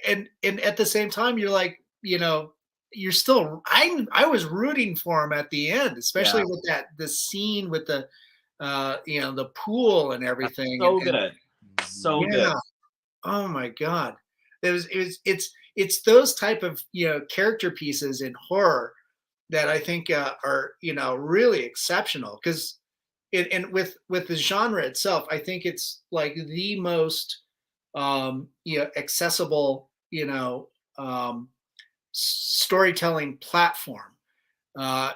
and at the same time, you're like, you're still. I was rooting for him at the end, especially Yeah. with the scene with the the pool and everything. So and good. So yeah, good. oh my god, it's those type of character pieces in horror that I think are really exceptional, because and with the genre itself, I think it's like the most accessible storytelling platform. uh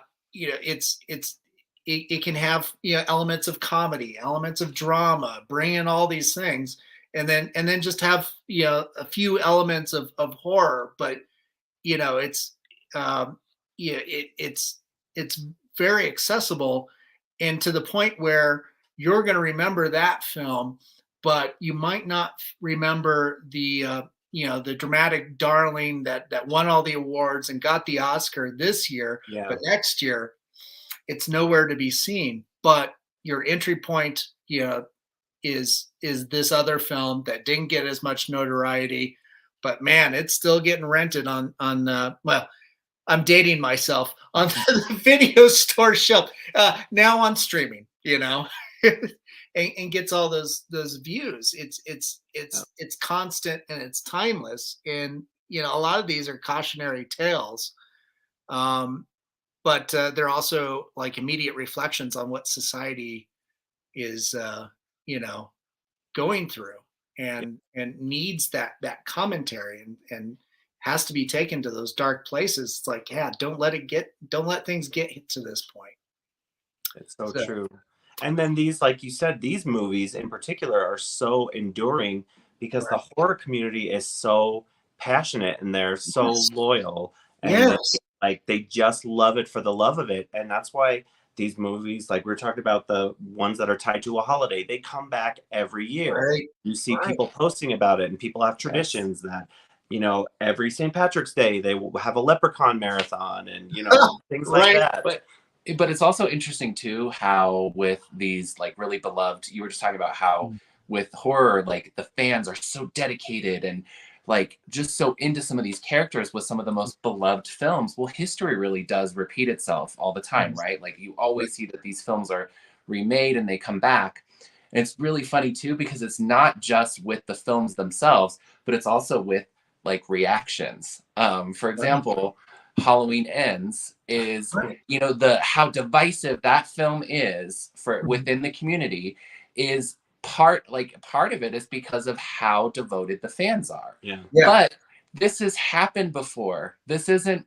it can have elements of comedy, elements of drama, bring in all these things, and then just have a few elements of horror. But it's it's very accessible, and to the point where you're going to remember that film, but you might not remember the dramatic darling that won all the awards and got the Oscar this year, Yeah. but next year it's nowhere to be seen. But your entry point, is this other film that didn't get as much notoriety, but man, it's still getting rented on well, I'm dating myself, on the video store shelf, now on streaming, and gets all those views. It's constant and it's timeless, and a lot of these are cautionary tales, but they're also like immediate reflections on what society is going through, and needs that commentary, and has to be taken to those dark places. It's like, yeah, don't let things get to this point. It's so true. And then these, like you said, these movies in particular are so enduring because the horror community is so passionate and they're so loyal, and they just love it for the love of it. And that's why these movies, like we're talking about, the ones that are tied to a holiday, they come back every year. You see people posting about it, and people have traditions that, every St. Patrick's Day they will have a leprechaun marathon, and things like that. But it's also interesting too how with these like really beloved, you were just talking about how with horror, like the fans are so dedicated and like just so into some of these characters with some of the most beloved films. Well, history really does repeat itself all the time, right? Like you always see that these films are remade and they come back. And it's really funny too, because it's not just with the films themselves, but it's also with like reactions. For example, Halloween Ends is, how divisive that film is for within the community is part of it is because of how devoted the fans are. But this has happened before. This isn't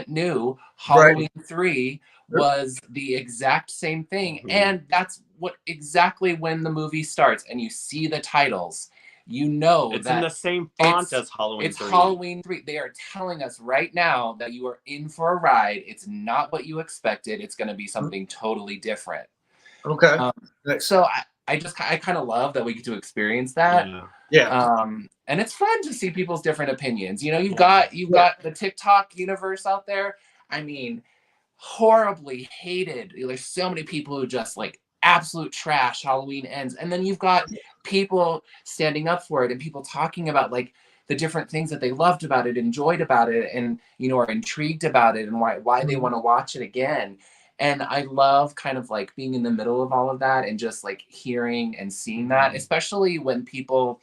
new. Halloween 3 was the exact same thing. And that's exactly when the movie starts and you see the titles. It's that in the same font as Halloween 3. It's Halloween 3. They are telling us right now that you are in for a ride. It's not what you expected. It's going to be something totally different. Okay. So I kind of love that we get to experience that. And it's fun to see people's different opinions. You've got the TikTok universe out there. I mean, horribly hated. There's so many people who just like absolute trash Halloween Ends, and then you've got people standing up for it and people talking about like the different things that they loved about it, enjoyed about it, and are intrigued about it, and why they want to watch it again. And I love kind of like being in the middle of all of that and just like hearing and seeing that, especially when people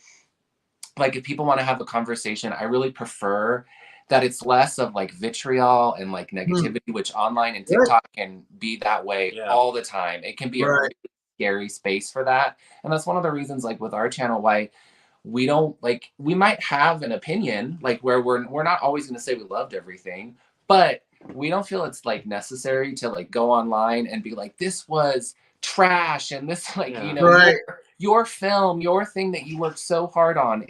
if people want to have a conversation. I really prefer that it's less of like vitriol and like negativity, which online and TikTok can be that way all the time. It can be a really scary space for that. And that's one of the reasons, like with our channel, why we don't we might have an opinion, like where we're not always going to say we loved everything, but we don't feel it's like necessary to like go online and be like, this was trash. And this your film, your thing that you worked so hard on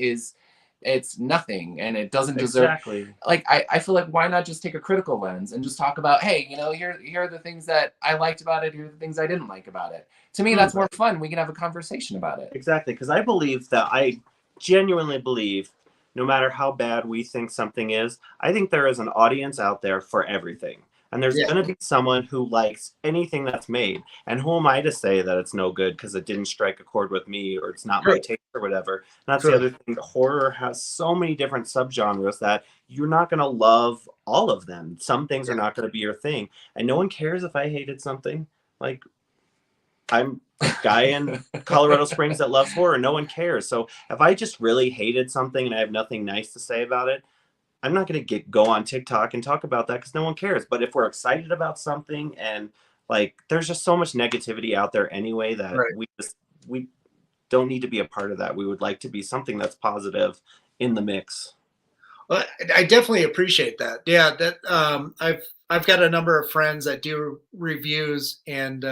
it's nothing, and it doesn't deserve. Like I feel like, why not just take a critical lens and just talk about, hey, here are the things that I liked about it, here are the things I didn't like about it. To me, that's more fun. We can have a conversation about it. Exactly, because I genuinely believe, no matter how bad we think something is, I think there is an audience out there for everything. And there's going to be someone who likes anything that's made. And who am I to say that it's no good because it didn't strike a chord with me, or it's not my taste or whatever. And that's the other thing. Horror has so many different subgenres that you're not going to love all of them. Some things are not going to be your thing. And no one cares if I hated something. Like, I'm a guy in Colorado Springs that loves horror. No one cares. So if I just really hated something and I have nothing nice to say about it, I'm not going to go on TikTok and talk about that because no one cares. But if we're excited about something, and like, there's just so much negativity out there anyway that we don't need to be a part of that. We would like to be something that's positive in the mix. Well, I definitely appreciate that. Yeah, that I've got a number of friends that do reviews, and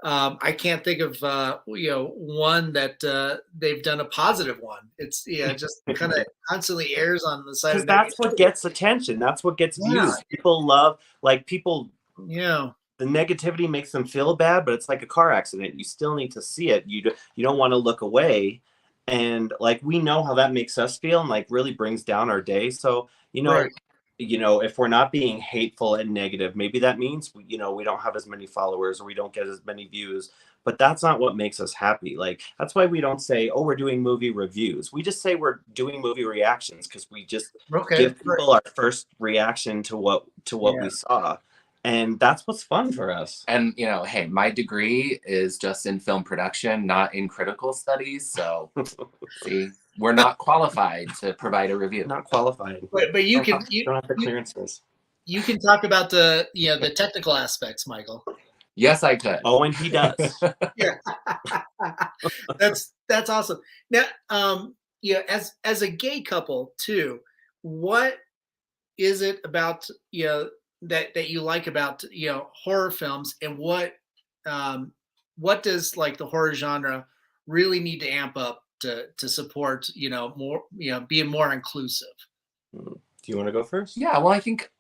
I can't think of one that they've done a positive one. It's just kind of constantly airs on the side of that's what gets attention. That's what gets views. People love the negativity makes them feel bad, but it's like a car accident. You still need to see it. You don't want to look away, and like, we know how that makes us feel, and like really brings down our day. So you know, if we're not being hateful and negative, maybe that means, you know, we don't have as many followers or we don't get as many views, but that's not what makes us happy. Like, that's why we don't say, oh, we're doing movie reviews. We just say we're doing movie reactions, because we just Okay. give people our first reaction to what we saw. And that's what's fun for us. And, you know, hey, my degree is just in film production, not in critical studies. So, see, we're not qualified to provide a review. Not qualified. But you can don't have the clearances. you can talk about the the technical aspects, Michael. Yes, I could. Oh, and he does. Yeah, that's awesome. Now, as a gay couple too, what is it about that you like about horror films, and what does like the horror genre really need to amp up to support more being more inclusive? Do you want to go first? Yeah, well, I think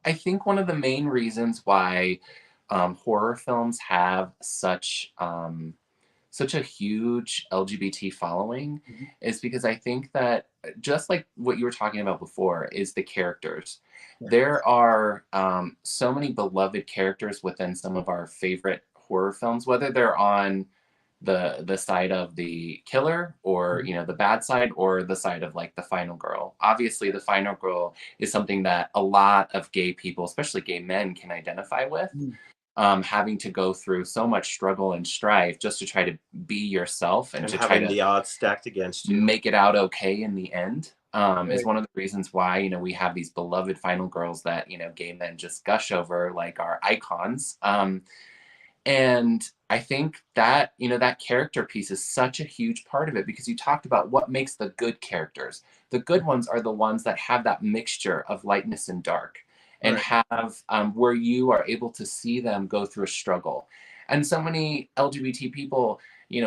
one of the main reasons why horror films have such a huge LGBT following is because I think that, just like what you were talking about before, is the characters. Yeah. There are so many beloved characters within some of our favorite horror films, whether they're on the side of the killer, or the bad side, or the side of like the final girl. Obviously, the final girl is something that a lot of gay people, especially gay men, can identify with. Having to go through so much struggle and strife just to try to be yourself and to try having to the odds stacked against you, make it out okay in the end, is one of the reasons why we have these beloved final girls that gay men just gush over, like our icons. And I think that that character piece is such a huge part of it, because you talked about what makes the good characters. The good ones are the ones that have that mixture of lightness and dark, and have where you are able to see them go through a struggle. And so many LGBT people,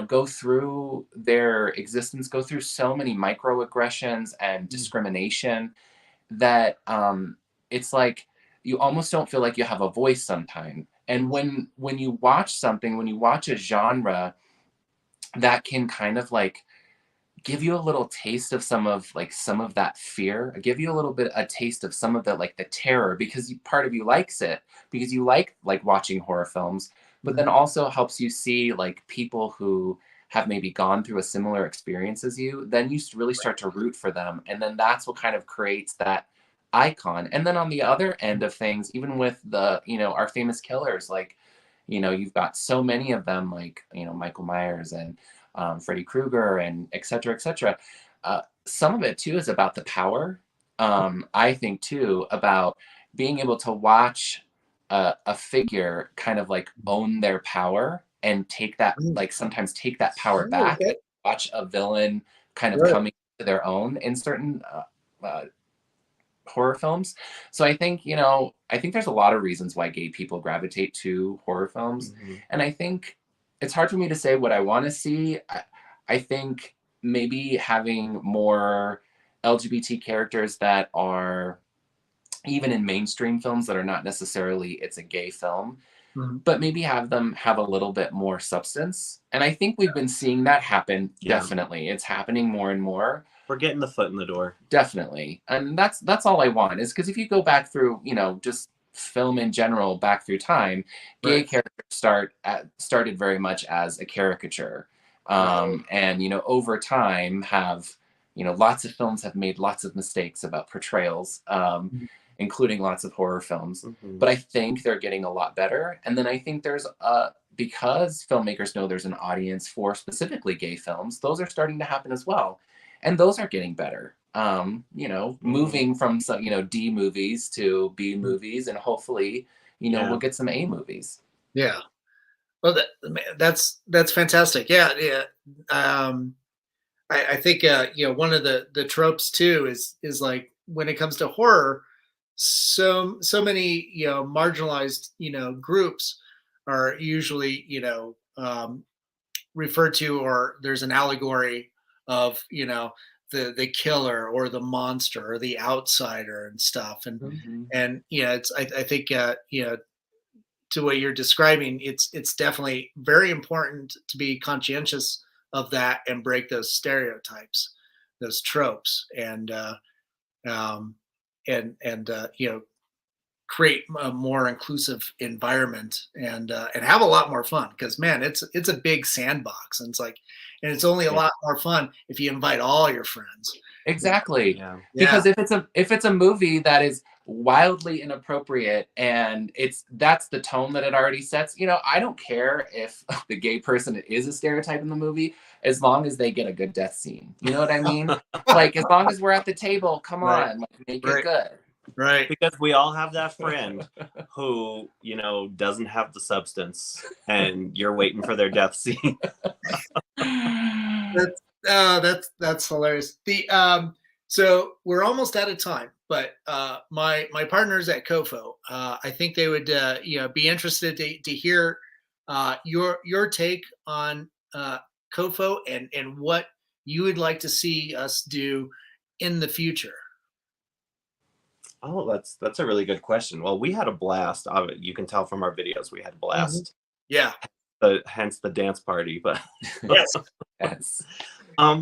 go through their existence, go through so many microaggressions and discrimination that it's like you almost don't feel like you have a voice sometimes. And when you watch something, when you watch a genre that can kind of like give you a little taste of some of that fear, give you a little bit a taste of some of the like the terror, because part of you likes it, because you like watching horror films, but then also helps you see like people who have maybe gone through a similar experience as you, then you really start to root for them, and then that's what kind of creates that icon. And then on the other end of things, even with the our famous killers, like you've got so many of them, like Michael Myers and Freddy Krueger and et cetera, et cetera. Some of it too is about the power. I think too about being able to watch a figure kind of like own their power and take that, like sometimes take that power back. Okay. Watch a villain kind of coming to their own in certain horror films. So I think there's a lot of reasons why gay people gravitate to horror films. And I think it's hard for me to say what I want to see. I think maybe having more LGBT characters that are even in mainstream films that are not necessarily it's a gay film, but maybe have them have a little bit more substance. And I think we've been seeing that happen. Definitely. It's happening more and more. We're getting the foot in the door. Definitely. And that's all I want, is because if you go back through, just film in general, back through time, gay characters started very much as a caricature. And, over time have, lots of films have made lots of mistakes about portrayals, including lots of horror films. But I think they're getting a lot better. And then I think there's because filmmakers know there's an audience for specifically gay films, those are starting to happen as well. And those are getting better, moving from some, D movies to B movies, and hopefully, we'll get some A movies. Yeah. Well, that's fantastic. Yeah. I think, one of the tropes too is like when it comes to horror, so many, marginalized, groups are usually, referred to, or there's an allegory of the killer or the monster or the outsider and stuff, and it's I think to what you're describing, it's definitely very important to be conscientious of that and break those stereotypes, those tropes, and create a more inclusive environment and have a lot more fun. Because man, it's a big sandbox, and it's only a lot more fun if you invite all your friends. Exactly. Yeah. Because if it's a movie that is wildly inappropriate and that's the tone that it already sets, I don't care if the gay person is a stereotype in the movie, as long as they get a good death scene. You know what I mean? Like, as long as we're at the table, come Right. on, like, make Right. it good. Right. Because we all have that friend who, doesn't have the substance and you're waiting for their death scene. That's hilarious. So we're almost out of time, but my partners at COFOH, I think they would be interested to hear your take on COFOH and what you would like to see us do in the future. Oh, that's a really good question. Well, we had a blast. You can tell from our videos we had a blast. Yeah. Hence the dance party. But Yes. Yes.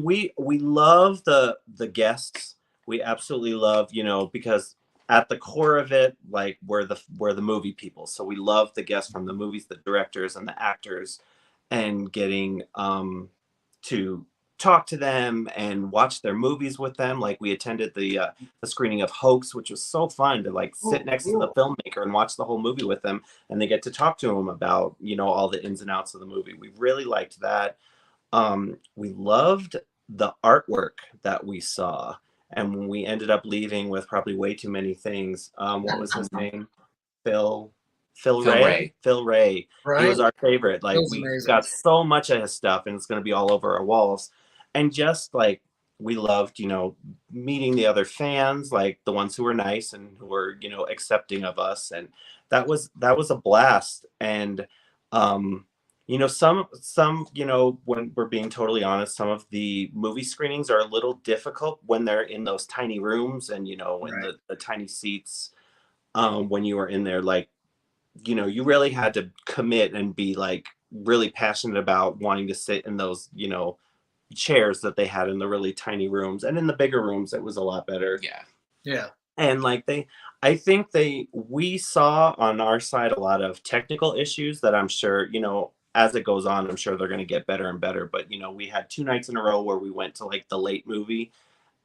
we love the guests. We absolutely love, because at the core of it, like we're the movie people. So we love the guests from the movies, the directors and the actors, and getting to talk to them and watch their movies with them. Like we attended the screening of Hoax, which was so fun to like sit next to the filmmaker and watch the whole movie with them, and they get to talk to them about all the ins and outs of the movie. We really liked that. We loved the artwork that we saw, and when we ended up leaving with probably way too many things, what was his name? Phil Ray. Phil Ray. Right. He was our favorite. Like we amazing. got so much of his stuff, and it's going to be all over our walls. And just like we loved, meeting the other fans, like the ones who were nice and who were, accepting of us, and that was a blast. And some, when we're being totally honest, some of the movie screenings are a little difficult when they're in those tiny rooms and, in the tiny seats. When you were in there, like, you really had to commit and be like really passionate about wanting to sit in those, chairs that they had in the really tiny rooms. And in the bigger rooms, it was a lot better. Yeah. Yeah. And like we saw on our side a lot of technical issues that I'm sure, as it goes on, I'm sure they're going to get better and better. But, we had 2 nights in a row where we went to like the late movie,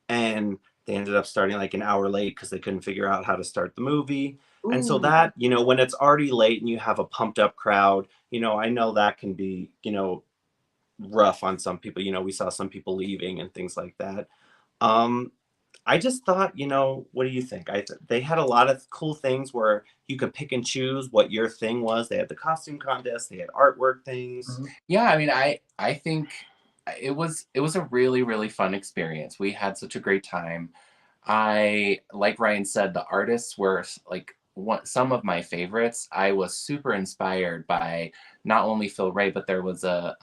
and they ended up starting like an hour late because they couldn't figure out how to start the movie. Ooh. And so that, when it's already late and you have a pumped up crowd, I know that can be, rough on some people. We saw some people leaving and things like that. I just thought, what do you think? They had a lot of cool things where you could pick and choose what your thing was. They had the costume contest, they had artwork things. Yeah, I mean, I think it was a really, really fun experience. We had such a great time. Like Ryan said, the artists were like some of my favorites. I was super inspired by not only Phil Ray, but there was a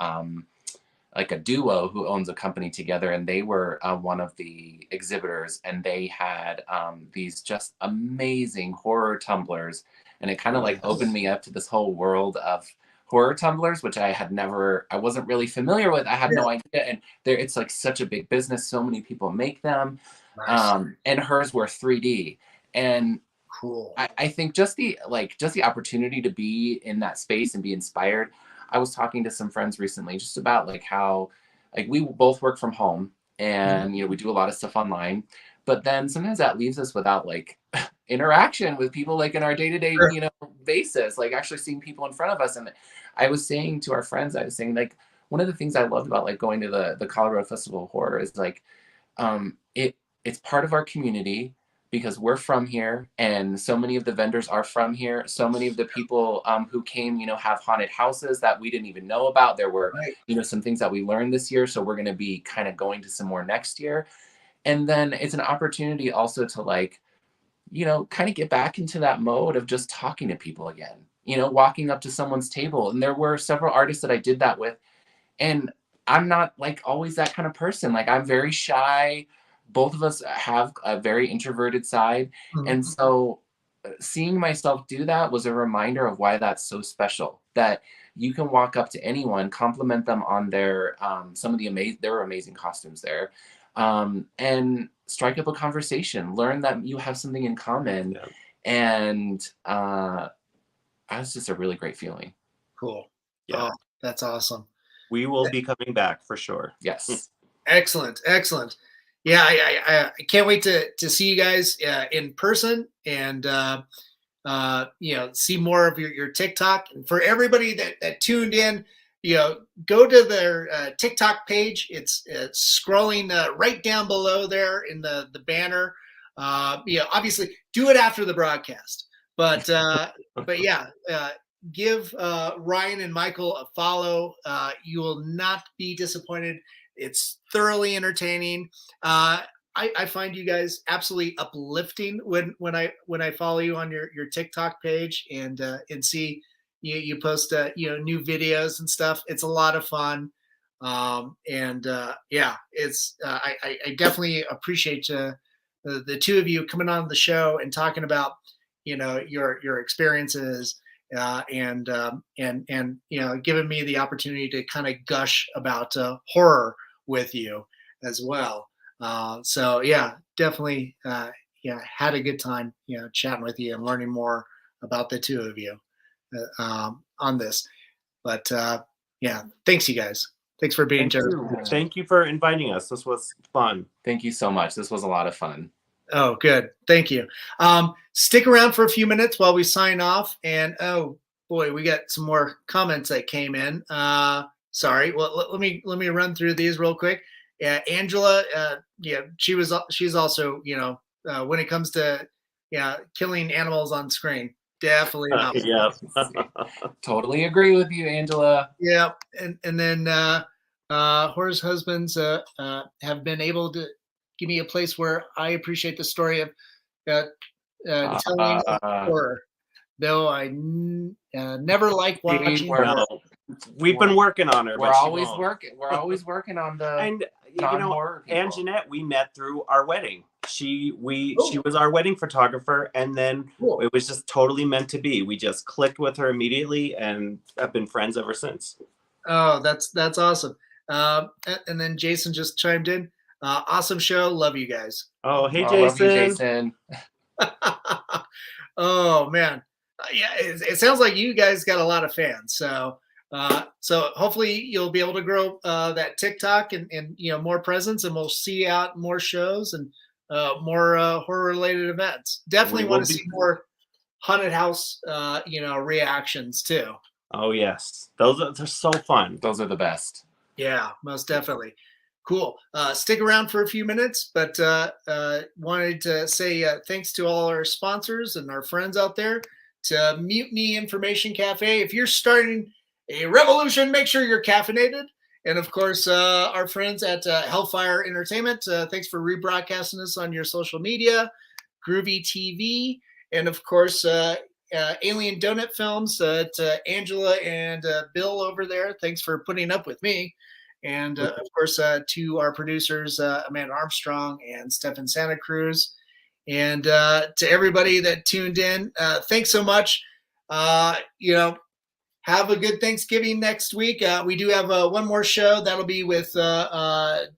duo who owns a company together, and they were one of the exhibitors, and they had these just amazing horror tumblers, and it kind of like opened me up to this whole world of horror tumblers, which I wasn't really familiar with. I had no idea, and it's like such a big business. So many people make them. Nice. And hers were 3D, and Cool. I think just the opportunity to be in that space and be inspired. I was talking to some friends recently just about like how like we both work from home, and we do a lot of stuff online, but then sometimes that leaves us without like interaction with people like in our day-to-day basis, like actually seeing people in front of us. And I was saying to our friends, like one of the things I loved about like going to the Colorado Festival of Horror is like it's part of our community because we're from here, and so many of the vendors are from here. So many of the people who came, have haunted houses that we didn't even know about. There were, some things that we learned this year. So we're going to be kind of going to some more next year. And then it's an opportunity also to like, kind of get back into that mode of just talking to people again, walking up to someone's table. And there were several artists that I did that with. And I'm not like always that kind of person. Like I'm very shy. Both of us have a very introverted side. And so seeing myself do that was a reminder of why that's so special, that you can walk up to anyone, compliment them on their some of their amazing costumes there, and strike up a conversation, learn that you have something in common. And it's just a really great feeling. Cool. Yeah. Oh, that's awesome. We will be coming back for sure. Yes. Excellent. Excellent. Yeah, I can't wait to see you guys in person and see more of your TikTok. And for everybody that tuned in, go to their TikTok page. It's scrolling right down below there in the banner. Obviously do it after the broadcast, but yeah, give Ryan and Michael a follow. You will not be disappointed. It's thoroughly entertaining. I find you guys absolutely uplifting when I follow you on your TikTok page and see you post new videos and stuff. It's a lot of fun, it's I definitely appreciate the two of you coming on the show and talking about your experiences and giving me the opportunity to kind of gush about horror with you as well. So yeah, definitely had a good time chatting with you and learning more about the two of you on this. But thanks you guys. Thanks for being here. Thank you for inviting us. This was fun. Thank you so much. This was a lot of fun. Oh, good. Thank you. Stick around for a few minutes while we sign off. And oh boy, we got some more comments that came in. Sorry. Well, let me run through these real quick. Yeah, Angela. She's also when it comes to killing animals on screen, definitely not. Yeah. Totally agree with you, Angela. Yeah, and then Horace's husbands have been able to give me a place where I appreciate the story of telling horror, though I never like watching horror. We've been working on her. We're always working. We're always working on the and non-horror people. And Jeanette, we met through our wedding. She was our wedding photographer, and then it was just totally meant to be. We just clicked with her immediately, and have been friends ever since. Oh, that's awesome. And then Jason just chimed in. Awesome show. Love you guys. Oh, hey, Jason. Love you, Jason. Oh man, yeah. It sounds like you guys got a lot of fans. So hopefully you'll be able to grow that TikTok and more presence, and we'll see you out more shows and more horror related events. Definitely want to see more haunted house reactions too. Oh yes, they're so fun. Those are the best. Yeah, most definitely. Cool. Stick around for a few minutes, but wanted to say thanks to all our sponsors and our friends out there, to Mutiny Information Cafe. If you're starting a revolution, make sure you're caffeinated. And of course, our friends at Hellfire Entertainment. Thanks for rebroadcasting us on your social media, Groovy TV, and of course, Alien Donut Films. To Angela and Bill over there. Thanks for putting up with me. And of course, to our producers, Amanda Armstrong and Stefan Santa Cruz. And to everybody that tuned in, thanks so much. Have a good Thanksgiving next week. We do have one more show. That'll be with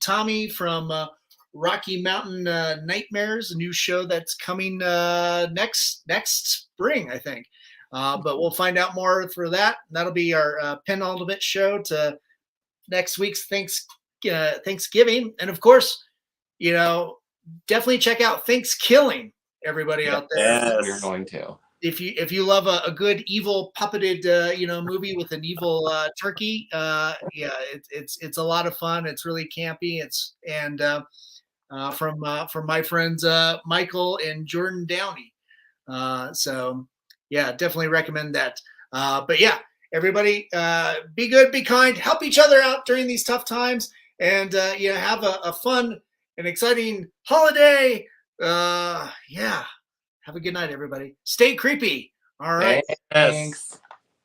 Tommy from Rocky Mountain Nightmares, a new show that's coming next spring, I think. But we'll find out more for that. That'll be our penultimate show to next week's Thanksgiving. And of course, definitely check out Thanksgiving, everybody out there. Yes. We're going to. If you love a good evil puppeted movie with an evil turkey, it's a lot of fun. It's really campy. From my friends Michael and Jordan Downey. So yeah, definitely recommend that. But yeah, everybody, be good, be kind, help each other out during these tough times, and have a fun and exciting holiday. Have a good night, everybody. Stay creepy. All right. Thanks.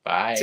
Bye.